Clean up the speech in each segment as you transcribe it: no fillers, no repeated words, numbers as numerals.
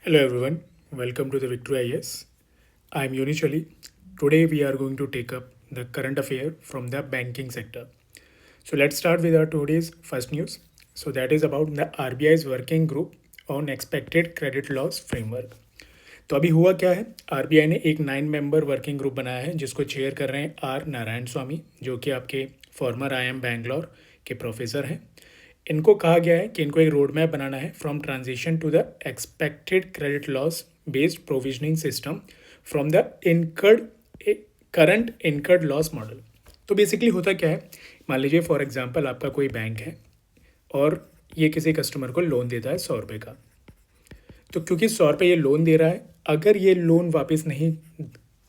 Hello everyone, welcome to the Victory IS. I am Yuni Chali. Today we are going to take up the current affair from the banking sector. So let's start with our today's first news. So that is about the RBI's working group on expected credit loss framework. तो अभी हुआ क्या है, RBI ने एक 9 member working group बनाया है जिसको चेयर कर रहे हैं आर नारायण स्वामी, जो कि आपके फॉर्मर आईएम बैंगलोर के प्रोफेसर हैं. इनको कहा गया है कि इनको एक रोड मैप बनाना है from transition to the expected credit loss based provisioning system from the incurred current incurred loss model. तो बेसिकली होता क्या है, मान लीजिए फॉर एग्जांपल आपका कोई बैंक है और ये किसी कस्टमर को लोन देता है 100 रुपये का. तो क्योंकि 100 रुपये ये लोन दे रहा है, अगर ये लोन वापस नहीं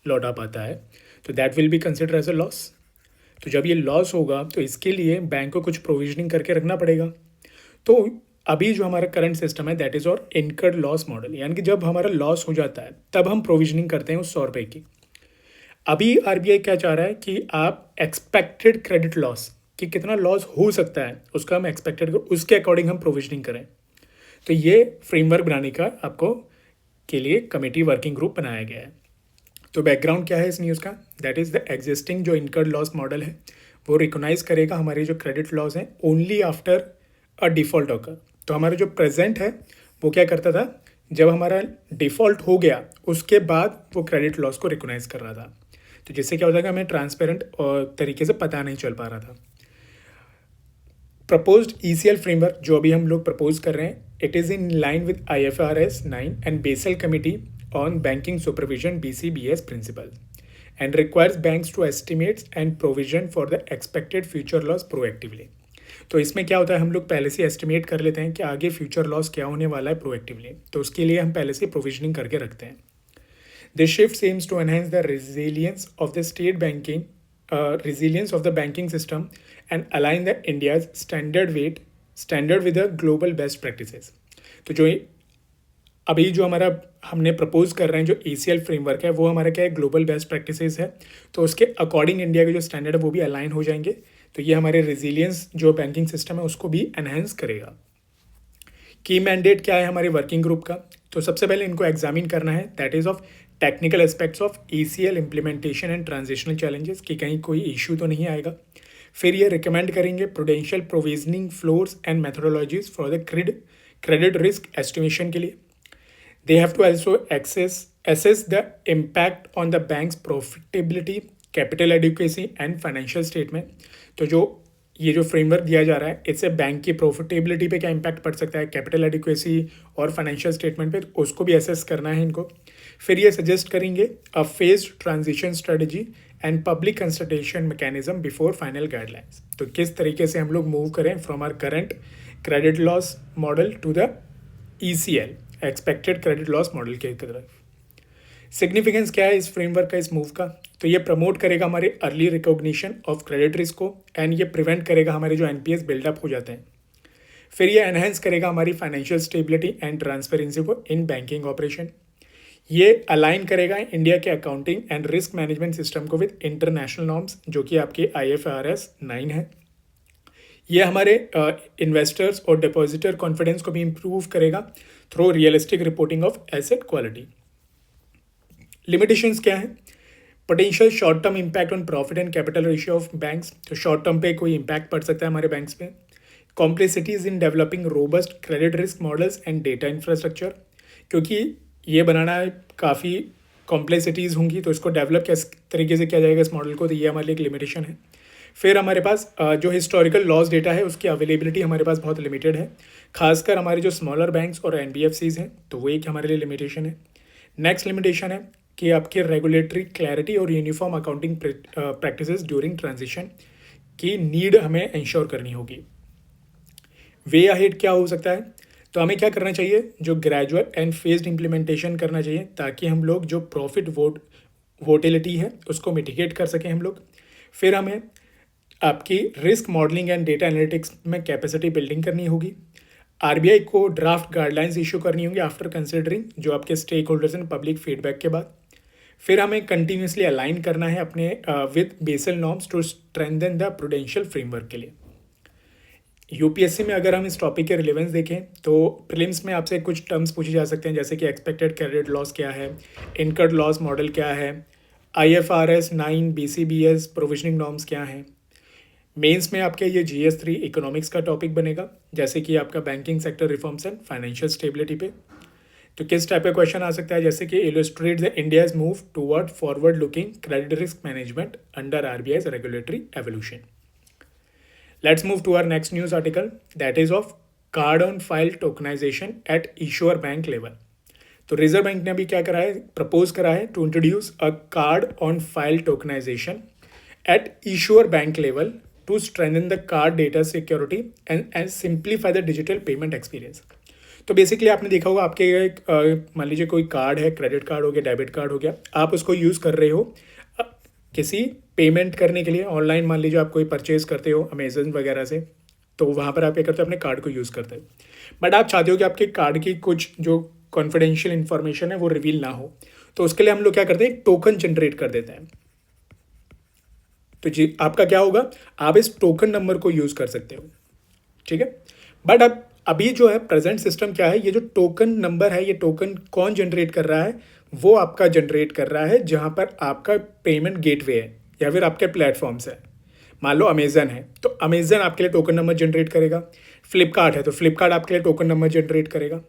लौटा पाता है तो that will be consider as a loss. तो जब ये लॉस होगा तो इसके लिए बैंक को कुछ प्रोविजनिंग करके रखना पड़ेगा. तो अभी जो हमारा करंट सिस्टम है दैट इज़ और इनकर्ड लॉस मॉडल, यानी कि जब हमारा लॉस हो जाता है तब हम प्रोविजनिंग करते हैं उस 100 रुपये की. अभी आरबीआई क्या चाह रहा है कि आप एक्सपेक्टेड क्रेडिट लॉस कि कितना लॉस हो सकता है उसका हम एक्सपेक्टेड उसके अकॉर्डिंग हम प्रोविजनिंग करें. तो ये फ्रेमवर्क बनाने का आपको के लिए कमेटी वर्किंग ग्रुप बनाया गया है. तो बैकग्राउंड क्या है इस न्यूज़ का, दैट इज़ द एग्जिस्टिंग जो इनकर्ड लॉस मॉडल है वो रिकोगनाइज करेगा हमारे जो क्रेडिट लॉस हैं ओनली आफ्टर अ डिफ़ॉल्ट होकर. तो हमारा जो प्रेजेंट है वो क्या करता था, जब हमारा डिफ़ॉल्ट हो गया उसके बाद वो क्रेडिट लॉस को रिकोगनाइज कर रहा था. तो जिससे क्या होता है, हमें ट्रांसपेरेंट तरीके से पता नहीं चल पा रहा था. प्रपोज्ड ईसीएल फ्रेमवर्क जो अभी हम लोग प्रपोज कर रहे हैं, it is in line with IFRS 9 and Basel committee on banking supervision BCBS principle and requires banks to estimate and provision for the expected future loss proactively. तो इसमें क्या होता है, हम लोग पहले से एस्टिमेट कर लेते हैं कि आगे फ्यूचर लॉस क्या होने वाला है प्रोएक्टिवली, तो उसके लिए हम पहले से प्रोविजनिंग करके रखते हैं. This shift aims to enhance the resilience of the state banking resilience of the banking system and align the India's standard with the global best practices. तो जो अभी जो हमारा हमने प्रपोज कर रहे हैं जो ACL फ्रेमवर्क है वो हमारा क्या है, ग्लोबल बेस्ट प्रैक्टिसेस है. तो उसके अकॉर्डिंग इंडिया के जो स्टैंडर्ड है वो भी अलाइन हो जाएंगे. तो ये हमारे रेजिलियंस जो बैंकिंग सिस्टम है उसको भी एनहेंस करेगा. की मैंडेट क्या है हमारे वर्किंग ग्रुप का, तो सबसे पहले इनको एग्जामिन करना है that is of technical aspects of ACL implementation and transitional challenges कि कहीं कोई इशू तो नहीं आएगा. फिर ये रिकमेंड करेंगे prudential provisioning floors and methodologies for the credit risk estimation के लिए. They have to also assess the impact on the bank's profitability, capital adequacy and financial statement. तो जो ये जो फ्रेमवर्क दिया जा रहा है इससे बैंक की प्रॉफिटेबिलिटी पे क्या इम्पैक्ट पड़ सकता है, कैपिटल एडिक्वेसी और फाइनेंशियल स्टेटमेंट पे, तो उसको भी असेस करना है इनको. फिर ये सजेस्ट करेंगे a phased transition strategy and public consultation mechanism before final guidelines. तो किस तरीके से हम लोग मूव करें from our current credit loss model to the ECL expected credit loss model के तरफ. सिग्निफिकेंस क्या है इस फ्रेमवर्क का, इस मूव का, तो ये प्रमोट करेगा हमारे early recognition of credit risk को एंड ये प्रिवेंट करेगा हमारे जो NPS बिल्डअप हो जाते हैं. फिर ये एनहेंस करेगा हमारी फाइनेंशियल स्टेबिलिटी एंड ट्रांसपेरेंसी को इन बैंकिंग ऑपरेशन. ये अलाइन करेगा इंडिया के accounting and risk management system को विद इंटरनेशनल नॉर्म्स जो कि आपके IFRS 9 है. ये हमारे इन्वेस्टर्स और डिपॉजिटर कॉन्फिडेंस को भी इम्प्रूव करेगा through realistic reporting of asset quality. Limitations क्या है, potential short term impact on profit and capital ratio of banks. तो शॉर्ट टर्म पे कोई इम्पैक्ट पड़ सकता है हमारे बैंक्स पे. Complexities in developing robust credit risk models and data infrastructure, क्योंकि ये बनाना काफ़ी कॉम्प्लेक्सिटीज़ होंगी तो इसको डेवलप किस तरीके से किया जाएगा इस मॉडल को, तो ये हमारे लिए एक लिमिटेशन है. फिर हमारे पास जो हिस्टोरिकल लॉस डेटा है उसकी अवेलेबिलिटी हमारे पास बहुत लिमिटेड है, खासकर हमारे जो स्मॉलर बैंक्स और NBFCs हैं, तो वो एक हमारे लिए लिमिटेशन है. नेक्स्ट लिमिटेशन है कि आपके रेगुलेटरी क्लैरिटी और uniform accounting practices during transition की नीड हमें इंश्योर करनी होगी. वे अहेड क्या हो सकता है, तो हमें क्या करना चाहिए, जो ग्रेजुअल एंड फेज्ड इम्प्लीमेंटेशन करना चाहिए ताकि हम लोग जो प्रॉफिट वोटिलिटी है उसको मिटिगेट कर सकें हम लोग. फिर हमें आपकी risk modelling and data analytics में कैपेसिटी बिल्डिंग करनी होगी. आरबीआई को ड्राफ्ट गाइडलाइंस इशू करनी होंगी आफ्टर कंसिडरिंग जो आपके stakeholders and public feedback के बाद. फिर हमें कंटिन्यूसली अलाइन करना है अपने with Basel norms to strengthen the prudential framework के लिए. यूपीएससी में अगर हम इस टॉपिक के रिलेवेंस देखें तो प्रीलिम्स में आपसे कुछ टर्म्स पूछे जा सकते हैं, जैसे कि एक्सपेक्टेड क्रेडिट लॉस क्या है, इनकर्ड लॉस मॉडल क्या है, IFRS 9 BCBS प्रोविजनिंग नॉर्म्स क्या हैं। मेंस में आपके ये GS3 इकोनॉमिक्स का टॉपिक बनेगा, जैसे कि आपका banking sector reforms and financial stability पे। तो किस टाइप का क्वेश्चन आ सकता है, जैसे कि illustrate the India's move toward forward looking credit risk management under RBI's regulatory evolution. Let's move to our next news article, that is of card on file tokenization at issuer bank level. तो Reserve Bank ने अभी क्या करा है, propose करा है to introduce a card on file tokenization at issuer bank level to strengthen the card data security and simplify the digital payment experience. तो basically आपने देखा होगा, आपके मान लीजिए कोई कार्ड है, क्रेडिट कार्ड हो गया, डेबिट कार्ड हो गया, आप उसको यूज़ कर रहे हो किसी पेमेंट करने के लिए ऑनलाइन। मान लीजिए आप कोई परचेज करते हो अमेजन वगैरह से, तो वहाँ पर आप क्या करते हो, अपने कार्ड को यूज़ करते हो। बट आप चाहते हो कि आपके कार्ड की कुछ जो कॉन्फिडेंशियल इन्फॉर्मेशन है वो रिवील ना हो, तो उसके लिए हम लोग क्या करते हैं, टोकन जनरेट कर देते हैं। तो जी आपका क्या होगा, आप इस टोकन नंबर को यूज़ कर सकते हो, ठीक है। बट अब अभी जो है प्रेजेंट सिस्टम क्या है, ये जो टोकन नंबर है, ये टोकन कौन जनरेट कर रहा है, वो आपका जनरेट कर रहा है जहाँ पर आपका पेमेंट गेटवे है या फिर आपके प्लेटफॉर्म्स है। मान लो अमेजन है तो अमेजन आपके लिए टोकन नंबर जनरेट करेगा, फ्लिपकार्ट है तो फ्लिपकार्ट आपके लिए टोकन नंबर जनरेट करेगा।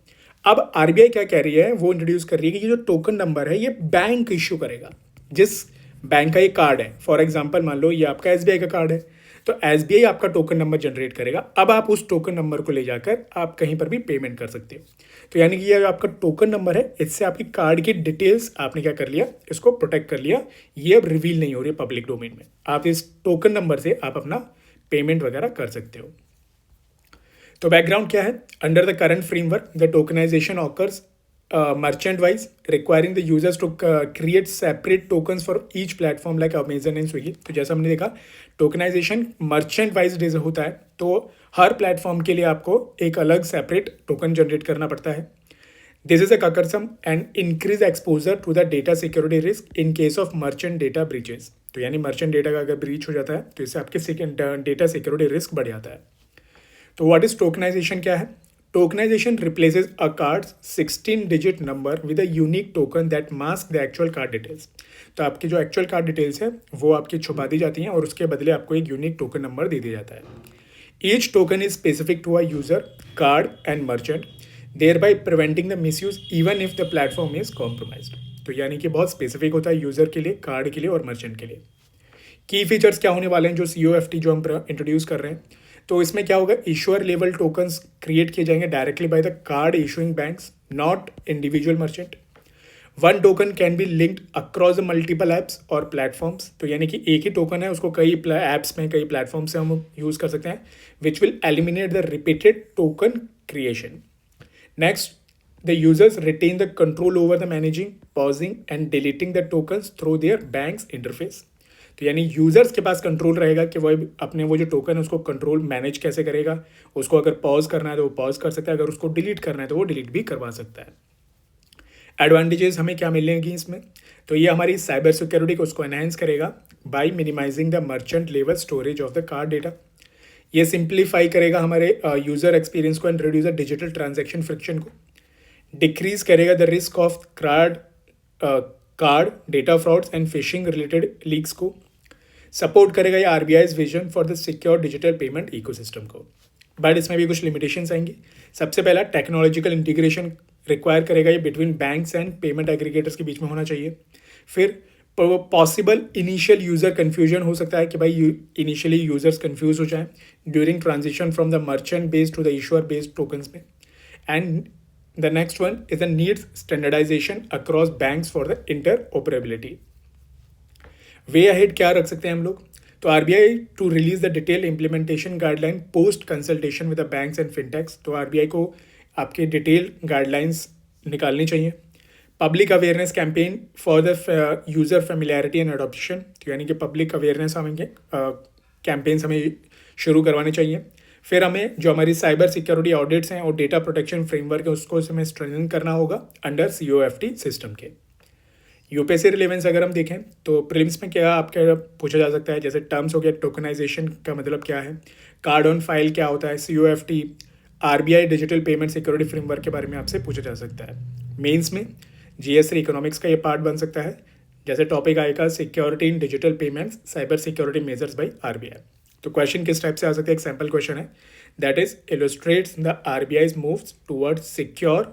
अब RBI क्या कह रही है, वो इंट्रोड्यूस कर रही है कि ये जो टोकन नंबर है ये बैंक इश्यू करेगा, जिस बैंक का ये कार्ड है। फॉर एग्जाम्पल मान लो ये आपका SBI का कार्ड है, तो SBI आपका टोकन नंबर जनरेट करेगा। अब आप उस टोकन नंबर को ले जाकर आप कहीं पर भी पेमेंट कर सकते हो। तो यानी कि ये जो आपका टोकन नंबर है, इससे आपकी कार्ड की डिटेल्स आपने क्या कर लिया, इसको प्रोटेक्ट कर लिया। ये अब रिवील नहीं हो रही है पब्लिक डोमेन में। आप इस टोकन नंबर से आप अपना पेमेंट वगैरह कर सकते हो। तो बैकग्राउंड क्या है, under the current framework the tokenization occurs merchant wise, requiring the users to create separate tokens for each platform like Amazon and Swiggy। तो जैसा हमने देखा टोकनाइजेशन मर्चेंट वाइज होता है, तो हर प्लेटफॉर्म के लिए आपको एक अलग सेपरेट टोकन जनरेट करना पड़ता है। This is a cumbersome and increase exposure to the data security risk in case of merchant data breaches. तो यानी मर्चेंट डेटा का अगर ब्रीच हो जाता है तो इससे आपके डेटा सिक्योरिटी रिस्क बढ़ जाता है। तो व्हाट इज टोकनाइजेशन क्या है, tokenization replaces a card's 16-digit number with a unique token that masks the actual card details। तो आपकी जो एक्चुअल कार्ड डिटेल्स है वो आपकी छुपा दी जाती हैं और उसके बदले आपको एक यूनिक टोकन नंबर दे दिया जाता है। Each token is specific to a user, card and merchant, thereby preventing the misuse even if the platform is compromised. तो यानी कि बहुत स्पेसिफिक होता है यूजर के लिए, कार्ड के लिए और मर्चेंट के लिए। की फीचर्स क्या होने वाले हैं जो COFT जो हम इंट्रोड्यूस कर रहे हैं, तो इसमें क्या होगा, इशूअर लेवल टोकन्स क्रिएट किए जाएंगे directly by the card issuing banks, not individual merchant. One token can be linked across the multiple apps और प्लेटफॉर्म्स। तो यानी कि एक ही टोकन है, उसको कई ऐप्स में, कई प्लेटफॉर्म से हम यूज़ कर सकते हैं, which will eliminate the repeated token creation. Next, the users retain the control over the managing, pausing and deleting the tokens through their bank's interface। तो यानी यूजर्स के पास कंट्रोल रहेगा कि वो अपने वो जो टोकन है उसको कंट्रोल मैनेज कैसे करेगा। उसको अगर पॉज करना है तो वो पॉज कर सकता है, अगर उसको डिलीट करना है तो वो डिलीट भी करवा सकता है। एडवांटेजेस हमें क्या मिलेंगी इसमें, तो ये हमारी साइबर सिक्योरिटी को उसको एनहांस करेगा by minimizing the merchant level storage of the card data. ये सिंप्लीफाई करेगा हमारे यूजर एक्सपीरियंस को and reduce the digital transaction friction को। डिक्रीज करेगा the risk of card data frauds and phishing related leaks को। Support करेगा ये RBI's vision for the secure digital payment ecosystem को। बट इसमें भी कुछ लिमिटेशंस आएंगी। सबसे पहला, टेक्नोलॉजिकल इंटीग्रेशन रिक्वायर करेगा ये between banks and payment aggregators के बीच में होना चाहिए। फिर पॉसिबल इनिशियल यूज़र कन्फ्यूजन हो सकता है कि भाई इनिशियली यूजर्स कन्फ्यूज हो जाएं during transition from the merchant based to the issuer based tokens में। And the next one is the needs standardization across banks for the interoperability। Way ahead क्या रख सकते हैं हम लोग, तो RBI to release the detail implementation guideline post consultation with the banks and fintechs. तो RBI को आपके डिटेल गाइडलाइंस निकालनी चाहिए। Public awareness campaign for the user familiarity and adoption. तो यानी कि पब्लिक अवेयरनेस हमें कैंपेन्स हमें शुरू करवाने चाहिए। फिर हमें जो हमारी साइबर सिक्योरिटी ऑडिट्स हैं और डेटा प्रोटेक्शन फ्रेमवर्क है उसको हमें स्ट्रेंथन करना होगा अंडर COFT सिस्टम के। यूपीएससी रिलेवेंस अगर हम देखें तो प्रीलिम्स में क्या आपका पूछा जा सकता है, जैसे टर्म्स हो गया, टोकनाइजेशन का मतलब क्या है, कार्ड ऑन फाइल क्या होता है, COFT, RBI digital payment security framework के बारे में आपसे पूछा जा सकता है। मेंस में GS3 इकोनॉमिक्स का ये पार्ट बन सकता है। जैसे टॉपिक आएगा security in digital payments, cyber security measures by RBI। तो क्वेश्चन किस टाइप से आ सकता है, एक सैम्पल क्वेश्चन है, that is illustrates the RBI's moves towards secure,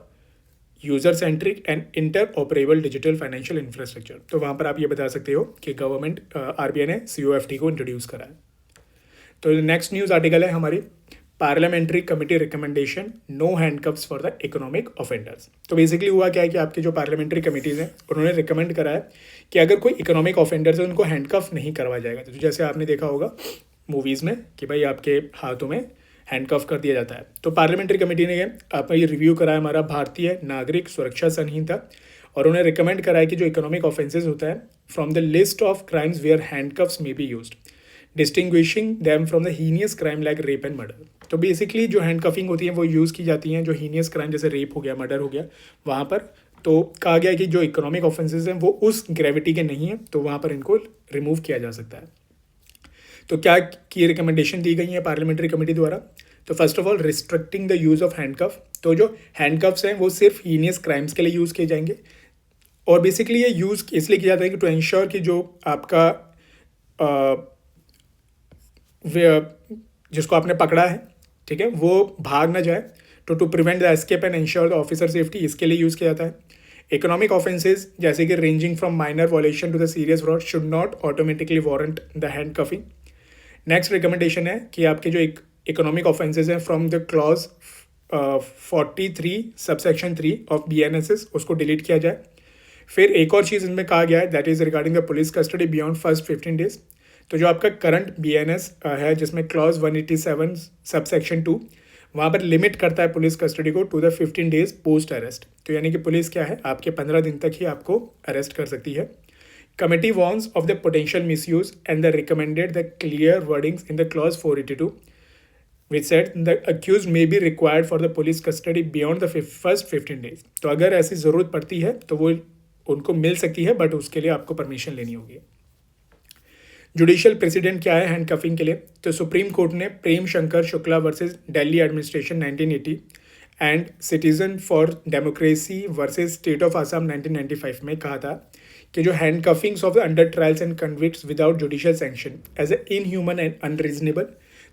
user centric and interoperable digital financial infrastructure. तो वहाँ पर आप ये बता सकते हो कि गवर्नमेंट RBI ने COFT को इंट्रोड्यूस करा है। तो नेक्स्ट न्यूज़ आर्टिकल है हमारी, parliamentary committee recommendation no handcuffs for the economic offenders. तो बेसिकली हुआ क्या है कि आपके जो पार्लियामेंट्री कमेटीज़ हैं उन्होंने रिकमेंड करा है कि अगर कोई इकोनॉमिक ऑफेंडर्स है उनको हैंडकफ नहीं करवाया जाएगा। तो जैसे आपने देखा होगा मूवीज़ में कि भाई आपके हाथों में हैंडकफ कर दिया जाता है। तो पार्लियामेंट्री कमेटी ने आपका ये रिव्यू करा है हमारा भारतीय नागरिक सुरक्षा संहिता, और उन्हें रिकमेंड करा है कि जो इकोनॉमिक ऑफेंसेज होता है from the list of crimes where handcuffs may be used, distinguishing them from the heinous crime like rape and murder. तो बेसिकली जो हैंडकफिंग होती है वो यूज़ की जाती हैं जो हीनियस क्राइम जैसे रेप हो गया, मर्डर हो गया, वहाँ पर। तो कहा गया है कि जो इकोनॉमिक ऑफेंसेज हैं वो उस ग्रेविटी के नहीं है, तो वहाँ पर इनको रिमूव किया जा सकता है। तो क्या की रिकमेंडेशन दी गई है पार्लियामेंट्री कमेटी द्वारा? तो first of all restricting the use of handcuff. तो जो हैंडकफ्स हैं वो सिर्फ हीनियस क्राइम्स के लिए यूज़ किए जाएंगे, और बेसिकली ये यूज़ इसलिए किया जाता है कि टू एंश्योर कि जो आपका जिसको आपने पकड़ा है, ठीक है, वो भाग ना जाए। To prevent the escape and ensure the officer safety, इसके लिए यूज़ किया जाता है। इकोनॉमिक ऑफेंसेज जैसे कि ranging from minor violation to the serious fraud should not automatically warrant the handcuffing. Next recommendation है कि आपके जो इकोनॉमिक ऑफेंसेज हैं from the clause 43 subsection 3 of BNSS उसको डिलीट किया जाए। फिर एक और चीज़ इनमें कहा गया है that is regarding the police custody beyond first 15 days. तो जो आपका करंट BNS है जिसमें क्लॉज 187 सबसेक्शन 2 वहाँ पर लिमिट करता है पुलिस कस्टडी को to the 15 days post arrest. तो यानी कि पुलिस क्या है आपके 15 दिन तक ही आपको अरेस्ट कर सकती है। Committee warns of the potential misuse and they recommended the clear wordings in the clause 482, which said the accused may be required for the police custody beyond the first 15 days. तो अगर ऐसी ज़रूरत पड़ती है तो वो उनको मिल सकती है, बट उसके लिए आपको परमिशन लेनी होगी। जुडिशियल प्रेसिडेंट क्या है हैंडकफिंग के लिए? तो सुप्रीम कोर्ट ने Prem Shankar Shukla versus Delhi administration 1980 and citizen for democracy versus state of Assam 1995 में कहा था कि जो handcuffings of the under trials and convicts without judicial sanction as a inhuman and unreasonable.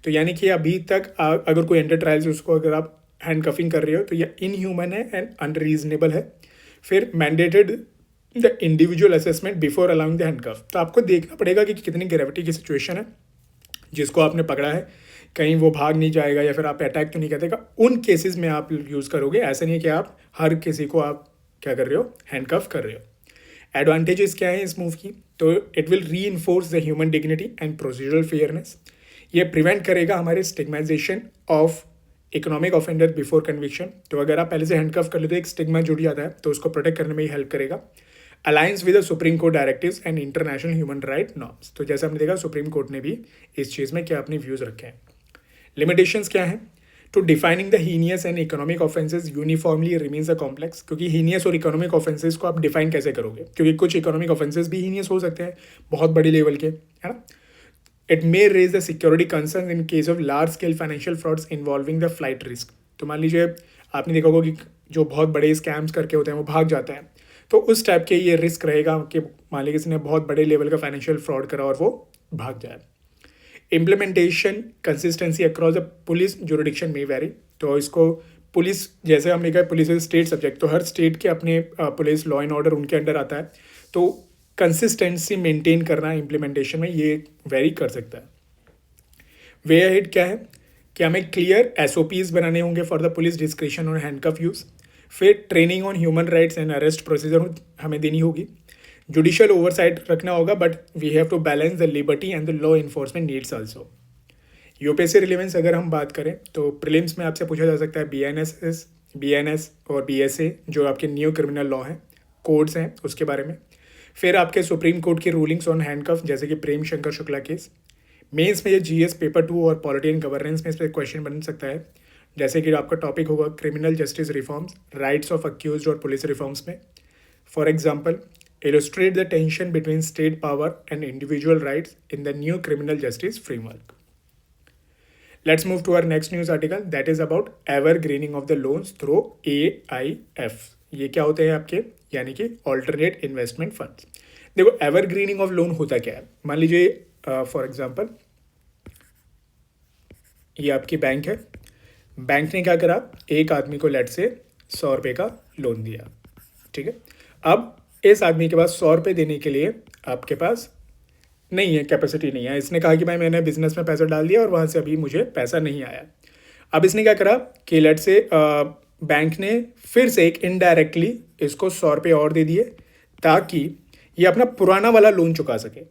तो यानी कि अभी तक अगर कोई अंडर ट्रायल्स उसको अगर आप हैंडकफिंग कर रहे हो तो यह इनह्यूमन है एंड अनरीजनेबल है। फिर mandated the individual assessment before allowing the handcuff. तो आपको देखना पड़ेगा कि कितनी ग्रेविटी की सिचुएशन है जिसको आपने पकड़ा है, कहीं वो भाग नहीं जाएगा या फिर आप अटैक तो नहीं कर देगा, उन केसेस में आप यूज़ करोगे। ऐसा नहीं है कि आप हर किसी को आप क्या कर रहे हो, हैंडकफ कर रहे हो। एडवांटेजेस क्या है इस मूव की? तो it will reinforce the human dignity and procedural fairness. ये प्रिवेंट करेगा हमारे stigmatisation of economic offender before conviction. तो अगर आप पहले से हैंडकफ कर लेते एक स्टिग्मा जुड़ जाता है तो उसको प्रोटेक्ट करने में ही हेल्प करेगा। Alliance with the supreme court directives and international human right norms. तो जैसे हमने देखा सुप्रीम कोर्ट ने भी इस चीज़ में क्या अपने व्यूज़ रखे हैं। लिमिटेशंस क्या हैं? To defining the heinous and economic offences uniformly remains a complex. क्योंकि हीनियस और इकोनॉमिक ऑफेंसेज को आप डिफाइन कैसे करोगे, क्योंकि कुछ इकोनॉमिक ऑफेंसेज भी हीनियस हो सकते हैं बहुत बड़ी लेवल के, है ना। It may raise the security concern in case of large scale financial frauds involving the flight risk. तो मान लीजिए आपने देखा होगा कि जो बहुत बड़े स्कैम्स करके होते हैं वो भाग जाते हैं, तो उस टाइप के ये रिस्क रहेगा कि मान लीजिए किसी ने बहुत बड़े लेवल का फाइनेंशियल फ्रॉड करा और वो भाग जाए। Implementation consistency across the police jurisdiction में वेरी। तो इसको पुलिस, जैसे हमने कहा पुलिस इज स्टेट सब्जेक्ट, तो हर स्टेट के अपने पुलिस लॉ एंड ऑर्डर उनके अंडर आता है, तो कंसिस्टेंसी मेंटेन करना इम्प्लीमेंटेशन में ये वेरी कर सकता है। वे अहेड क्या है कि हमें क्लियर SOPs बनाने होंगे फॉर द पुलिस डिस्क्रिशन और हैंडकफ यूज़। फिर training on human rights and arrest procedure हमें देनी होगी। जुडिशियल ओवरसाइट रखना होगा, but we have to balance the liberty and the law enforcement needs also. UPSC relevance अगर हम बात करें तो प्रीलिम्स में आपसे पूछा जा सकता है BNS और BSA जो आपके न्यू क्रिमिनल लॉ हैं, कोड्स हैं, उसके बारे में। फिर आपके सुप्रीम कोर्ट की रूलिंग्स ऑन हैंडकफ जैसे कि प्रेम शंकर शुक्ला केस। मेंस में ये GS पेपर 2 और पॉलिटी एंड गवर्नेंस में इस पर क्वेश्चन बन सकता है, जैसे कि आपका टॉपिक होगा criminal justice reforms, rights of accused और पुलिस रिफॉर्म्स में। For example, illustrate the tension between state power and individual rights in the new criminal justice framework. Let's move to our next news article that is about evergreening of the loans through AIF. ये क्या होते हैं आपके, यानी कि alternate investment funds. देखो evergreening of loan होता क्या है. मान लीजिए फॉर एग्जांपल ये आपकी बैंक है. बैंक ने क्या करा, एक आदमी को लेट से 100 रुपये का लोन दिया. ठीक है. अब इस आदमी के पास 100 रुपये देने के लिए आपके पास नहीं है, कैपेसिटी नहीं है. इसने कहा कि भाई मैंने बिजनेस में पैसा डाल दिया और वहाँ से अभी मुझे पैसा नहीं आया. अब इसने क्या करा कि लेट से बैंक ने फिर से एक इनडायरेक्टली इसको 100 रुपये और दे दिए ताकि ये अपना पुराना वाला लोन चुका सके.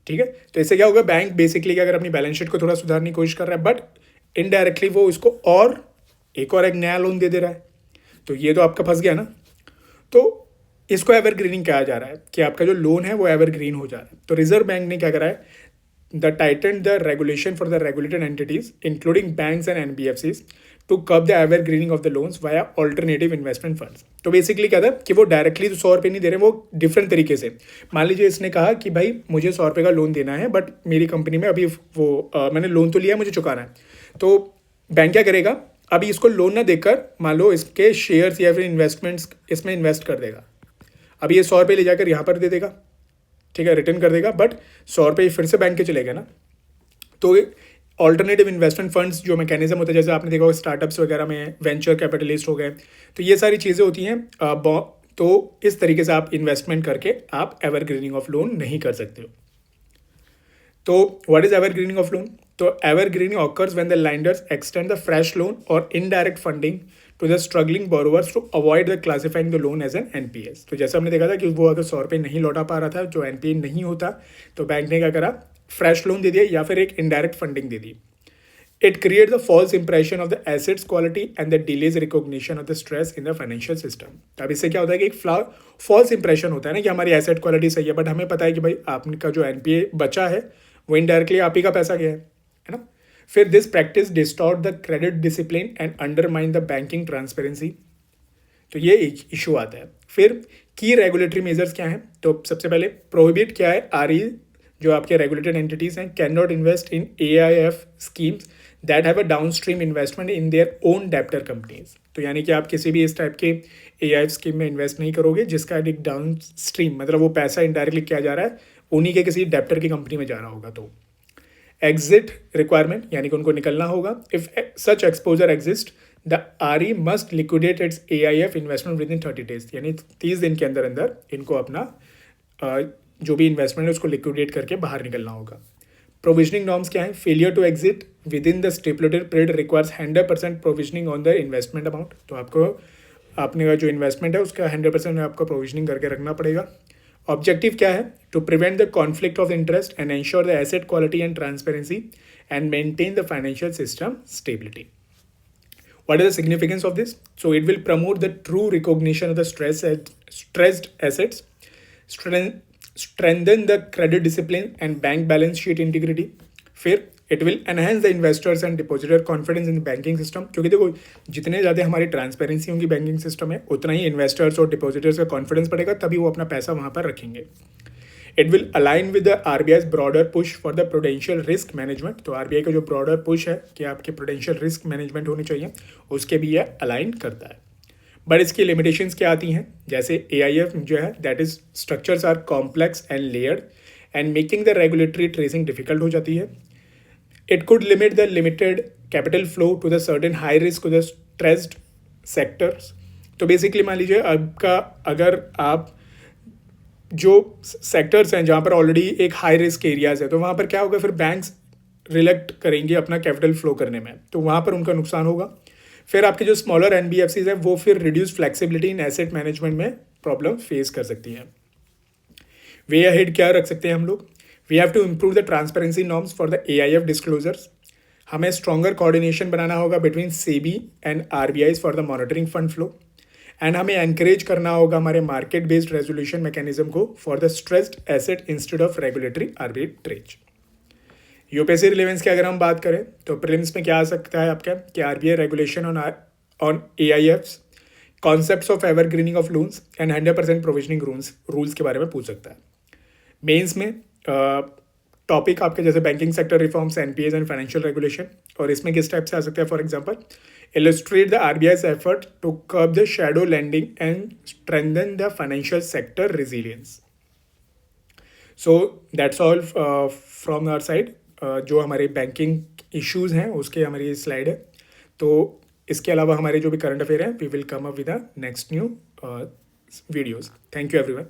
ठीक है. तो इससे क्या होगा, बैंक बेसिकली अगर अपनी बैलेंस शीट को थोड़ा सुधारने की कोशिश कर रहा है बट इनडायरेक्टली वो इसको और एक नया लोन दे रहा है. तो ये तो आपका फंस गया ना. तो इसको एवरग्रीनिंग कहा जा रहा है कि आपका जो लोन है वो एवरग्रीन हो जा रहा है. तो रिजर्व बैंक ने क्या करा है, the tighten the regulation for the regulated entities including banks and NBFCs to curb the evergreening of the loans via alternative investment funds. तो बेसिकली क्या था कि वो डायरेक्टली तो 100 रुपये नहीं दे रहे, वो डिफरेंट तरीके से. मान लीजिए इसने कहा कि भाई मुझे 100 रुपये का लोन देना है बट मेरी कंपनी में अभी वो मैंने लोन तो लिया, मुझे चुकाना है. तो बैंक क्या करेगा, अभी इसको लोन ना देकर मान लो इसके शेयर्स या फिर इन्वेस्टमेंट्स इसमें इन्वेस्ट कर देगा. अभी ये 100 रुपये ले जाकर यहाँ पर दे देगा. ठीक है, रिटर्न कर देगा बट 100 रुपये फिर से बैंक के चले गए ना. तो ऑल्टरनेटिव इन्वेस्टमेंट फंड्स जो मैकेनिज्म होता है, जैसे आपने देखा होगा स्टार्टअप्स वगैरह में वेंचर कैपिटलिस्ट हो गए, तो ये सारी चीज़ें होती हैं. तो इस तरीके से आप इन्वेस्टमेंट करके आप एवरग्रीनिंग ऑफ लोन नहीं कर सकते हो. तो what is evergreening of loan. तो evergreening occurs when the lenders extend the fresh loan और indirect funding to the struggling borrowers to avoid the classifying the loan as an NPS. तो जैसे हमने देखा था कि वो अगर 100 रुपये नहीं लौटा पा रहा था, जो एनपीए नहीं होता, तो बैंक ने क्या करा, फ्रेश लोन दे दिया या फिर एक इनडायरेक्ट फंडिंग दे दी. It create the false impression of the assets quality and the delays recognition of the stress in the financial system. अब इससे क्या होता है कि एक फॉल्स इंप्रेशन होता है ना कि हमारी एसेट क्वालिटी सही है बट हमें पता है कि भाई आपका जो एनपीए बचा है वो इनडायरेक्टली आप ही का पैसा गया है ना. फिर this practice distort the credit discipline and undermine the banking transparency. तो ये एक इशू आता है. फिर की रेगुलेटरी मेजर्स क्या हैं. तो सबसे पहले प्रोहिबिट क्या है, आरई जो आपके रेगुलेटेड एंटिटीज हैं can not invest in AIF schemes that have a down stream investment in their own debtor companies. तो यानी कि आप किसी भी इस टाइप के एआईएफ स्कीम में इन्वेस्ट नहीं करोगे जिसका एक डाउन स्ट्रीम मतलब वो पैसा इनडायरेक्टली किया जा रहा है उन्हीं के किसी डेप्टर की कंपनी में जा रहा होगा. तो एग्जिट रिक्वायरमेंट यानी कि उनको निकलना होगा. If such exposure exist the R E must liquidate it's AIF investment with in 30 days. यानी 30 दिन के अंदर अंदर इनको अपना जो भी इन्वेस्टमेंट है उसको लिक्विडेट करके बाहर निकलना होगा. प्रोविजनिंग नॉर्म्स क्या है, failure to exit within the stipulated period requires 100% provisioning on the investment amount. तो आपको आपने का जो इन्वेस्टमेंट है उसका 100% आपको प्रोविजनिंग करके रखना पड़ेगा. ऑब्जेक्टिव क्या है, to prevent the conflict of interest and ensure the asset quality and transparency and maintain the financial system stability. What is the significance of this? So it will promote the true recognition of the stressed assets, strengthen the credit discipline and bank balance sheet integrity. फिर it will enhance the investors and depositor confidence in the banking system. क्योंकि देखो जितने ज़्यादा हमारी transparency होंगी banking system में उतना ही इन्वेस्टर्स और डिपोजिटर्स का कॉन्फिडेंस बढ़ेगा, तभी वो अपना पैसा वहाँ पर रखेंगे. It will align with the RBI's broader push for the prudential risk management. तो आरबीआई का जो ब्रॉडर पुश है कि आपके प्रूडेंशियल रिस्क मैनेजमेंट होनी चाहिए उसके भी यह अलाइन करता है. बट इसकी लिमिटेशंस क्या आती हैं, जैसे एआईएफ जो है that is structures are complex and layered and making the regulatory tracing difficult हो जाती है. It could limit the limited capital flow to the certain high risk to the stressed sectors. तो बेसिकली मान लीजिए आपका अगर आप जो सेक्टर्स हैं जहाँ पर ऑलरेडी एक हाई रिस्क एरियाज है तो वहाँ पर क्या होगा, फिर बैंक्स रिलेक्ट करेंगे अपना कैपिटल फ्लो करने में, तो वहाँ पर उनका नुकसान होगा. फिर आपके जो स्मॉलर एनबीएफसीज हैं वो फिर reduce flexibility in asset management में प्रॉब्लम फेस कर सकती हैं. वे अहेड क्या रख सकते हैं हम लोग, we have to improve the transparency norms for the AIF disclosures. हमें स्ट्रॉन्गर कोऑर्डिनेशन बनाना होगा between SEBI and RBI for the monitoring fund flow. And हमें एनकरेज करना होगा हमारे मार्केट बेस्ड रेजोल्यूशन मैकेनिज्म को for the stressed asset instead of regulatory arbitrage. UPSC relevance की अगर हम बात करें तो प्रीलिम्स में क्या आ सकता है आपका कि RBI regulation on AIFs, concepts of evergreening of loans and 100% provisioning rules के बारे में पूछ सकता है. मेंस में टॉपिक आपके जैसे banking sector reforms, NPS and financial regulation, और इसमें किस टाइप से आ सकते हैं, for example illustrate the RBI's effort to curb the shadow lending and strengthen the financial sector resilience. So that's all from our side. जो हमारे banking issues हैं उसके हमारी स्लाइड है. तो इसके अलावा हमारे जो भी करंट अफेयर हैं, we will come up with the next new videos. Thank you everyone.